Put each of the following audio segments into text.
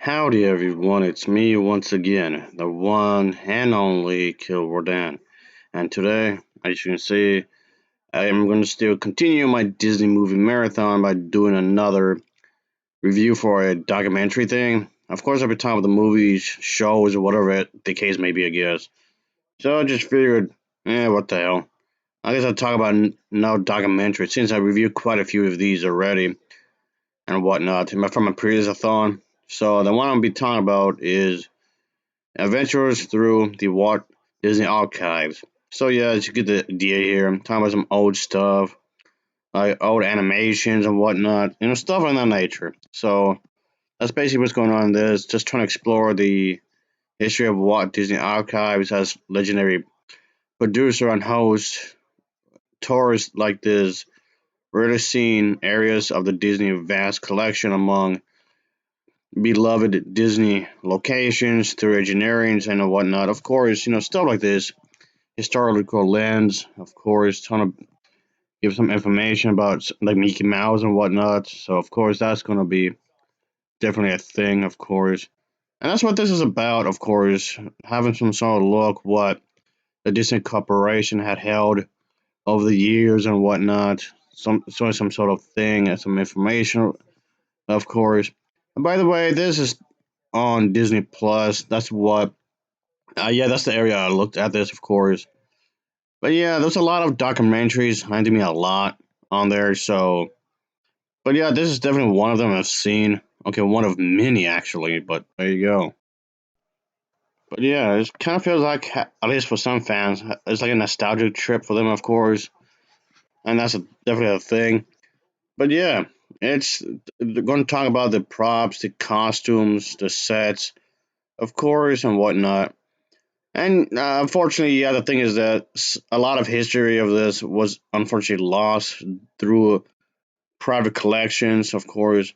Howdy everyone, it's me once again, the one and only Kill Rodan. And today, as you can see, I am going to still continue my Disney movie marathon by doing another review for a documentary thing. Of course, I'll be talking about the movies, shows, or whatever the case may be, I guess. So I just figured, what the hell. I guess I'll talk about now documentary since I reviewed quite a few of these already and whatnot from my previous thon. So the one I'll be talking about is Adventures through the Walt Disney Archives. So yeah, as you get the idea here, I'm talking about some old stuff, like old animations and whatnot, stuff of that nature. So that's basically what's going on in this. Just trying to explore the history of Walt Disney Archives as legendary producer and host. Tours like this rarely seen areas of the Disney vast collection among beloved Disney locations through engineering and whatnot. Of course, stuff like this historical lens, of course, trying to give some information about like Mickey Mouse and whatnot. So of course that's gonna be definitely a thing, of course. And that's what this is about, of course, having some sort of look what the Disney Corporation had held over the years and whatnot. Some sort of thing and some information, of course. And by the way, this is on Disney Plus. That's what yeah, that's the area I looked at this, of course. But yeah, there's a lot of documentaries handing me a lot on there. So, but yeah, this is definitely one of them I've seen. Okay, one of many actually. But there you go. But yeah, it kind of feels like, at least for some fans, it's like a nostalgic trip for them, of course, and that's definitely a thing. But yeah, it's they're going to talk about the props, the costumes, the sets, of course, and whatnot. And unfortunately, yeah, the thing is that a lot of history of this was unfortunately lost through private collections, of course,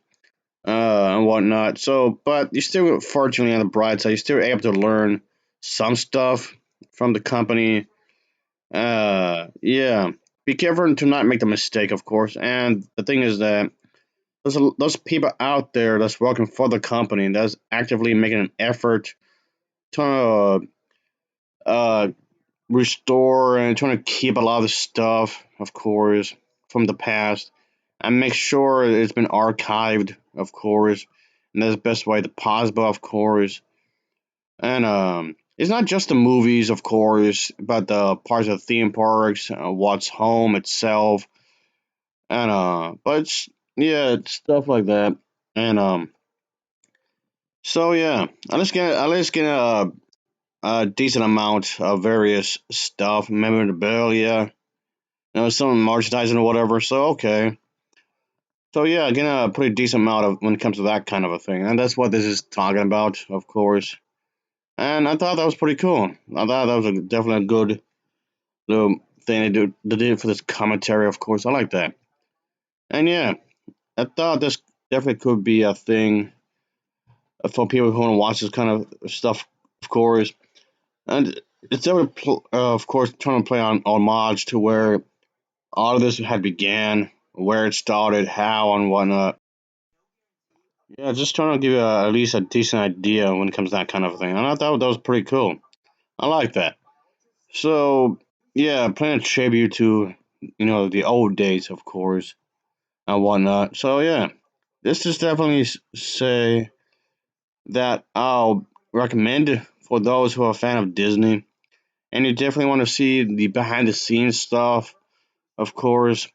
and whatnot. So, but you still, fortunately, on the bright side, you're still able to learn some stuff from the company. Yeah, be careful to not make the mistake, of course. And the thing is that those people out there that's working for the company that's actively making an effort to uh, restore and trying to keep a lot of the stuff, of course, from the past and make sure it's been archived, of course, in the best way possible, of course. And it's not just the movies, of course, but the parts of the theme parks, what's home itself, and but yeah, it's stuff like that. And so yeah, I just get a decent amount of various stuff, memorabilia, some merchandising or whatever. So okay. So yeah, again, a pretty decent amount of when it comes to that kind of a thing, and that's what this is talking about, of course. And I thought that was pretty cool. I thought that was definitely a good little thing to do for this commentary. Of course, I like that. And yeah, I thought this definitely could be a thing for people who want to watch this kind of stuff, of course. And it's definitely, of course, trying to play on homage to where all of this had began, where it started, how, and whatnot. Yeah, just trying to give you at least a decent idea when it comes to that kind of thing. And I thought that was pretty cool. I like that. So, yeah, playing a tribute to, the old days, of course, and whatnot. So, yeah, this is definitely say that I'll recommend for those who are a fan of Disney. And you definitely want to see the behind the scenes stuff, of course.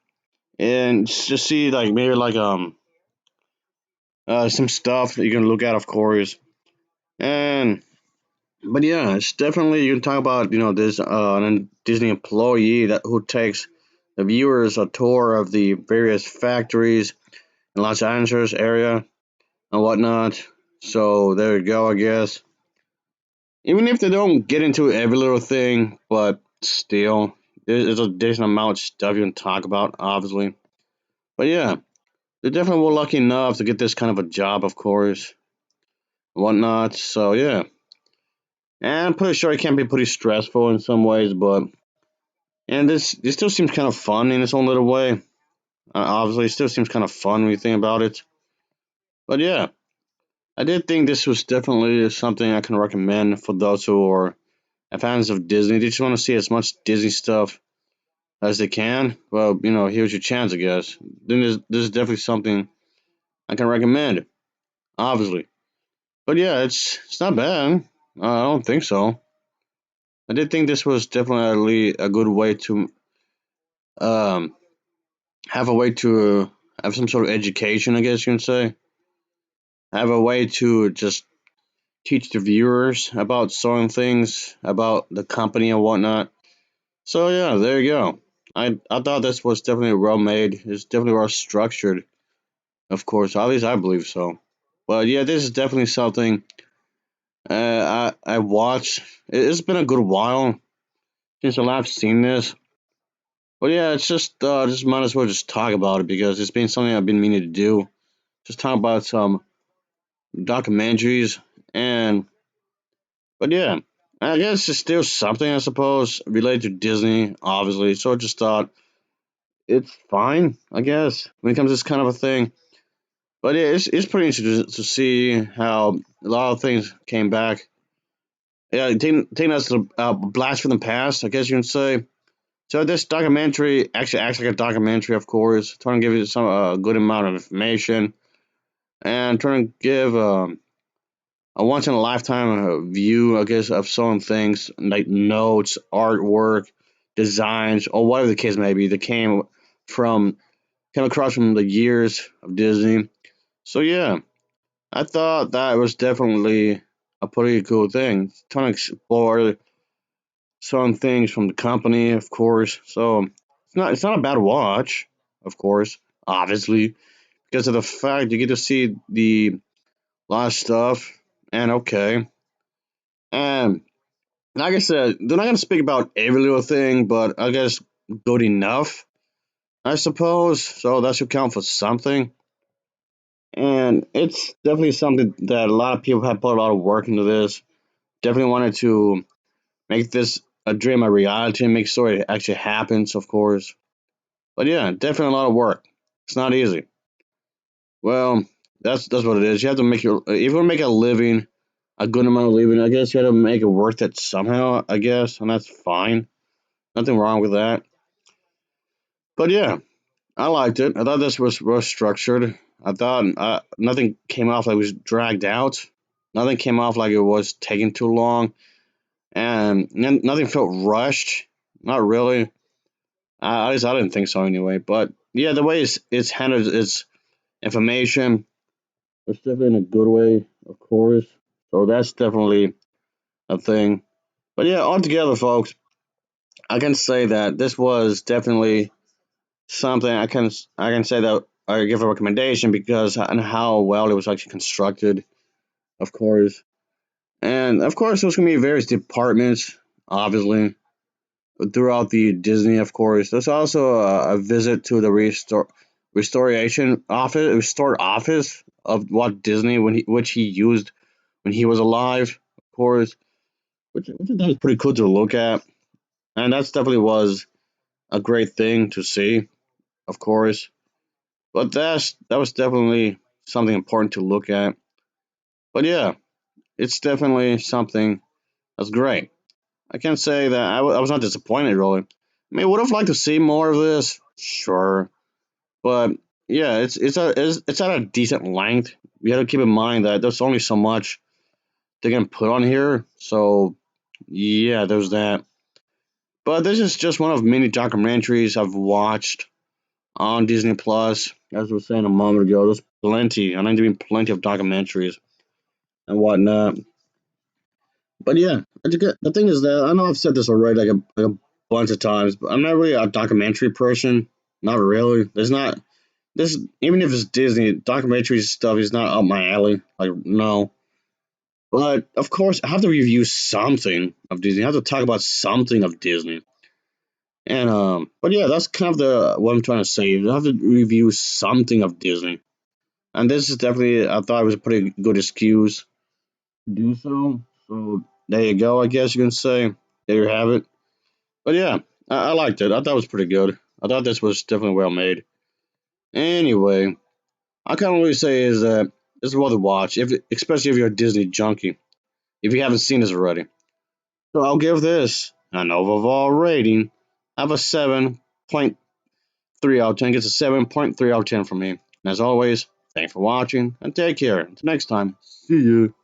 And just see, like, maybe, like, some stuff that you can look at, of course. And but yeah, it's definitely you can talk about this an Disney employee that who takes the viewers a tour of the various factories in Los Angeles area and whatnot. So there you go, I guess. Even if they don't get into every little thing, but still, there's a decent amount of stuff you can talk about, obviously. But yeah, they definitely were lucky enough to get this kind of a job, of course, and whatnot. So yeah, and I'm pretty sure it can be pretty stressful in some ways, but and this still seems kind of fun in its own little way. Obviously, it still seems kind of fun when you think about it. But yeah, I did think this was definitely something I can recommend for those who are fans of Disney. They just want to see as much Disney stuff as they can. Well, here's your chance, I guess. Then this is definitely something I can recommend, obviously. But yeah, it's not bad. I don't think so. I did think this was definitely a good way to um, have a way to have some sort of education, I guess you can say. Have a way to just teach the viewers about certain things, about the company and whatnot. So yeah, there you go. I thought this was definitely well made. It's definitely well structured, of course. At least I believe so. But yeah, this is definitely something I watched. It's been a good while since I last seen this. But yeah, it's just might as well just talk about it because it's been something I've been meaning to do. Just talk about some documentaries and but yeah, I guess it's still something I suppose related to Disney, obviously. So I just thought it's fine, I guess, when it comes to this kind of a thing. But yeah, it's pretty interesting to see how a lot of things came back. Yeah, taking us to a blast from the past, I guess you can say. So this documentary actually acts like a documentary, of course, trying to give you some good amount of information and trying to give a once in a lifetime view, I guess, of some things like notes, artwork, designs, or whatever the case may be that from came across from the years of Disney. So yeah, I thought that was definitely a pretty cool thing. Trying to explore some things from the company, of course. So it's not a bad watch, of course, obviously, because of the fact you get to see the lot of stuff. And okay, and like I said, they're not gonna speak about every little thing, but I guess good enough, I suppose. So that should count for something. And it's definitely something that a lot of people have put a lot of work into this. Definitely wanted to make this a dream a reality and make sure it actually happens, of course. But yeah, definitely a lot of work. It's not easy. Well, that's what it is. You have to make your if you want to make a living, a good amount of living. I guess you have to make it worth it somehow. I guess, and that's fine. Nothing wrong with that. But yeah, I liked it. I thought this was well structured. I thought nothing came off like it was dragged out. Nothing came off like it was taking too long, and nothing felt rushed. Not really. At least I didn't think so anyway. But yeah, the way it's handled its information, it's definitely in a good way, of course. So that's definitely a thing. But yeah, altogether, folks, I can say that this was definitely something I can say that I give a recommendation because and how well it was actually constructed, of course, and of course there's gonna be various departments, obviously, throughout the Disney. Of course, there's also a visit to the restored office of Walt Disney which he used when he was alive, of course, which I thought was pretty cool to look at, and that's definitely was a great thing to see, of course. But that was definitely something important to look at. But yeah, it's definitely something that's great. I can't say that I was not disappointed really. I mean, would have liked to see more of this, sure, but yeah, it's at a decent length. We have to keep in mind that there's only so much they can put on here, so yeah, there's that. But this is just one of many documentaries I've watched on Disney Plus. As I was saying a moment ago, there's plenty. I know there's been plenty of documentaries and whatnot. But yeah, the thing is that I know I've said this already like a bunch of times, but I'm not really a documentary person. Not really. There's not this even if it's Disney documentary stuff is not up my alley. Like no. But of course, I have to review something of Disney. I have to talk about something of Disney. And but yeah, that's kind of the what I'm trying to say. I have to review something of Disney. And this is definitely I thought it was a pretty good excuse to do so. So there you go, I guess you can say. There you have it. But yeah, I liked it. I thought it was pretty good. I thought this was definitely well made. Anyway, I can't really say is that It's worth a watch, especially if you're a Disney junkie. If you haven't seen this already, so I'll give this an overall rating of a 7.3 out of 10. Gets a 7.3 out of 10 from me. And as always, thanks for watching and take care. Until next time, see you.